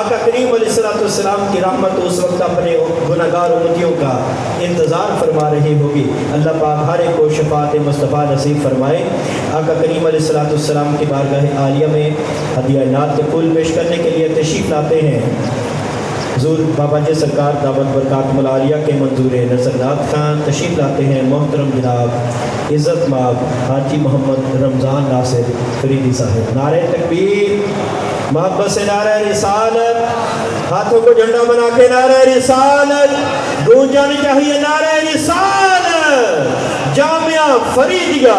आका करीम अलैहिस्सलाम की रहमत उस वक्त अपने गुनहगार उम्मतियों का इंतज़ार फरमा रही होगी। अल्लाह पाक हर एक को शफात मुस्तफ़ा नसीब फरमाए। आका करीम अलैहिस्सलाम की बारगाह आलिया में हदिया नात के फूल पेश करने के लिए तशरीफ़ लाते हैं हुज़ूर बाबा जी सरकार दावत बरकात मलालिया के मंजूर नसरनाथ खान। तशरीफ़ लाते हैं मोहतरम जनाब इज़्ज़त माब हाजी मोहम्मद रमज़ान नासिर फरीदी साहब। नारे तकबीर, मोहब्बत से नारे रिसालत, हाथों को झंडा बना के नारे रिसालत गूंज जानी चाहिए। नारे रिसालत जामिया फरीदिया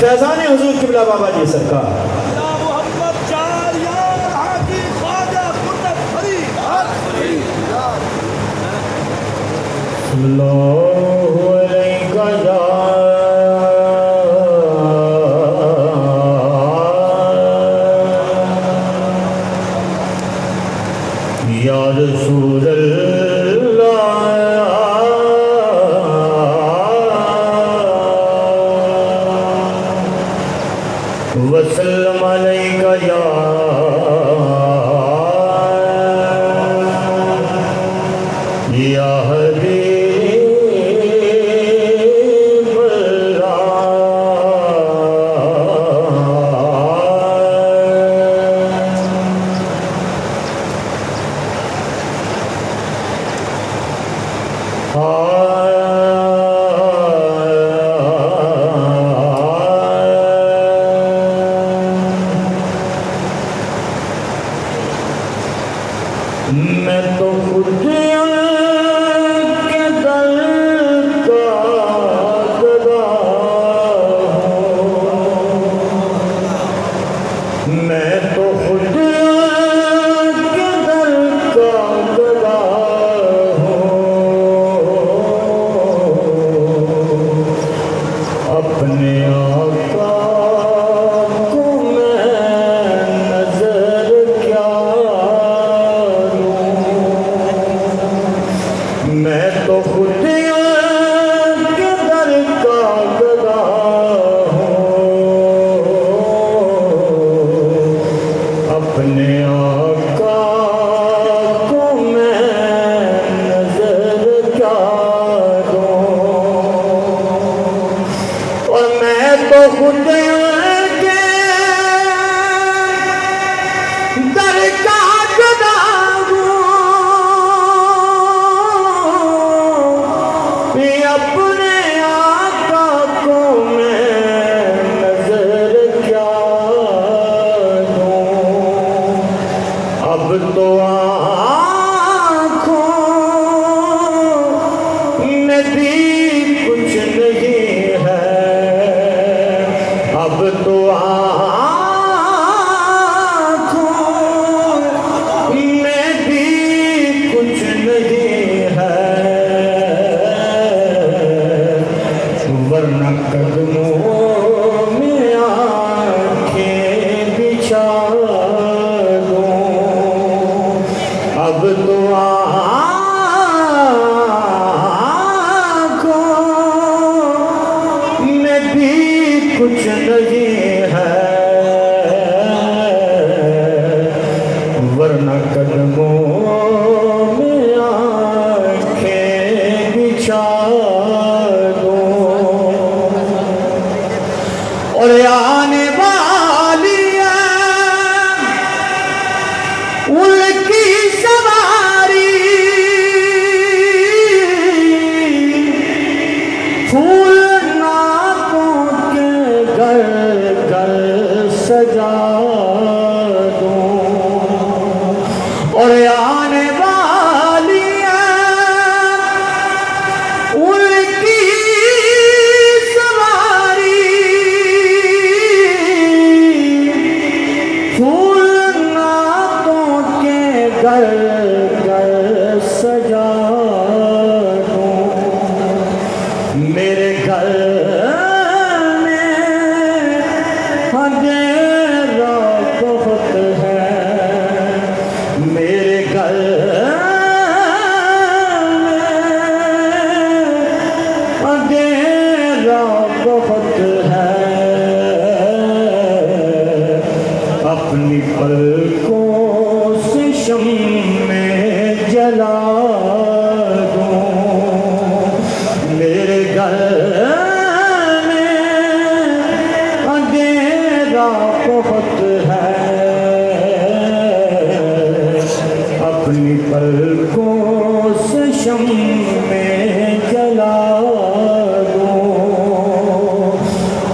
फैज़ान हुज़ूर क़िबला बाबा जी सरकार। या रसूल अल्लाह वसल्लम अलैका या हबीब मैं तो खुद के दर का गदा हूँ। मैं तो खुद के दर का गदा हूँ। अपने आका को मैं नजर क्या मैं तो खुद के दर का गदा हूँ। अपने आका को मैं नजर क्या दूँ। और मैं तो खुद के दर का गदा अपने आका को मैं नजर क्या दूँ। अब तो आँखों में भी कुछ नहीं है। अब तो आँखों में भी कुछ नहीं है। वरना कदमों में आँखें बिछा दूँ। अब तो आँखों में भी कुछ नहीं है। वरना कदमों में आँखें बिछा और आने वाली उनकी सवारी अपनी पलकों से शम्में जला दूं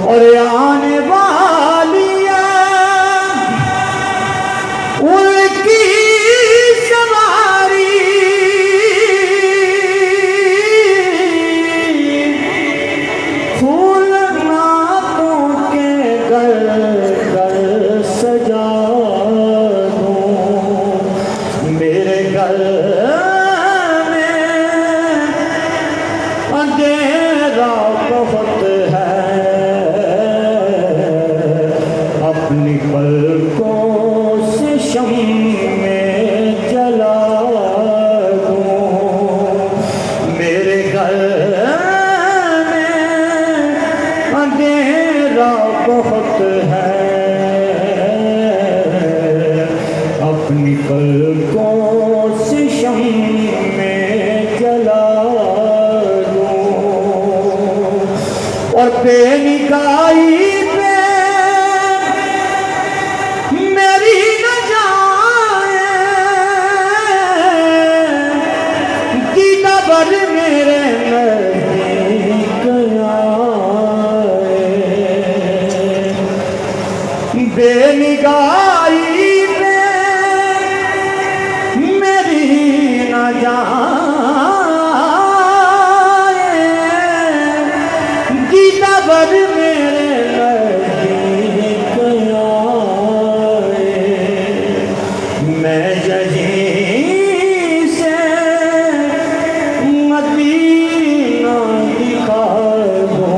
और आने वालियां उनकी सवारी फूल नातों के घर घर सजा मेरे घर में अंधेरा बहुत है अपनी पलकों से शम्में जला दूं मेरे घर में अंधेरा बहुत है अपनी पलकों से शम्में जला दूं और बेनिगाही पे मेरी न जाए दीदार मेरे नज़दीक आए बेनिगाही दीदार मेरे नज़दीक आए मैं यहीं से मदीना दिखा दूं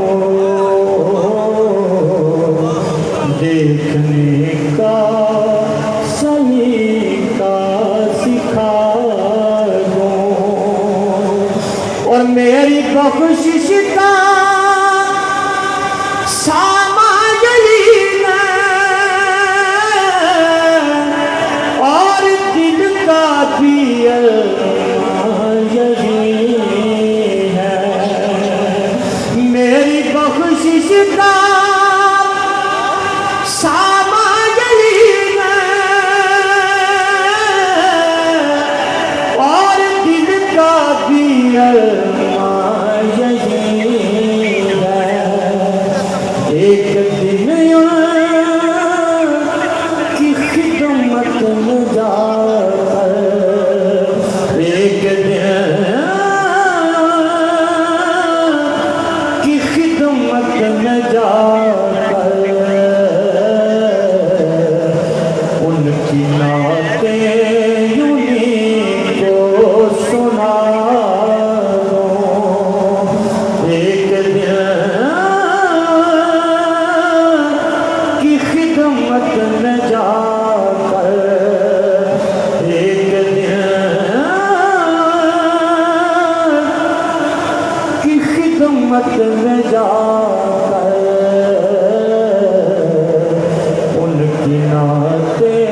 देखने का सलीका सिखा और मेरी बख्शिश का सामायिन और दिल का भी यही है मेरी बख्शिश का सामायिन और दिल का भी एक दिन की खिदमत में जाकर एक दिन की खिदमत में जाकर उनकी नातें उन्हीं को सुना एक दिन खिदमत में जाकर एक दिन की खिदमत में जाकर उनकी नातें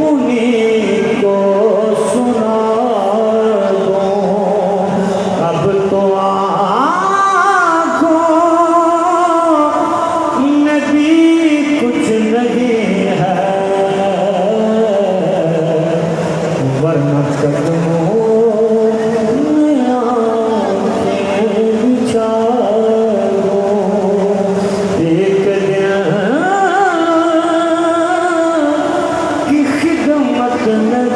उन्हीं को सुना दूं अब तो आँखों में भी कुछ नहीं है वरना कदमों में आँखें बिछा दूं एक दिन की खिदमत में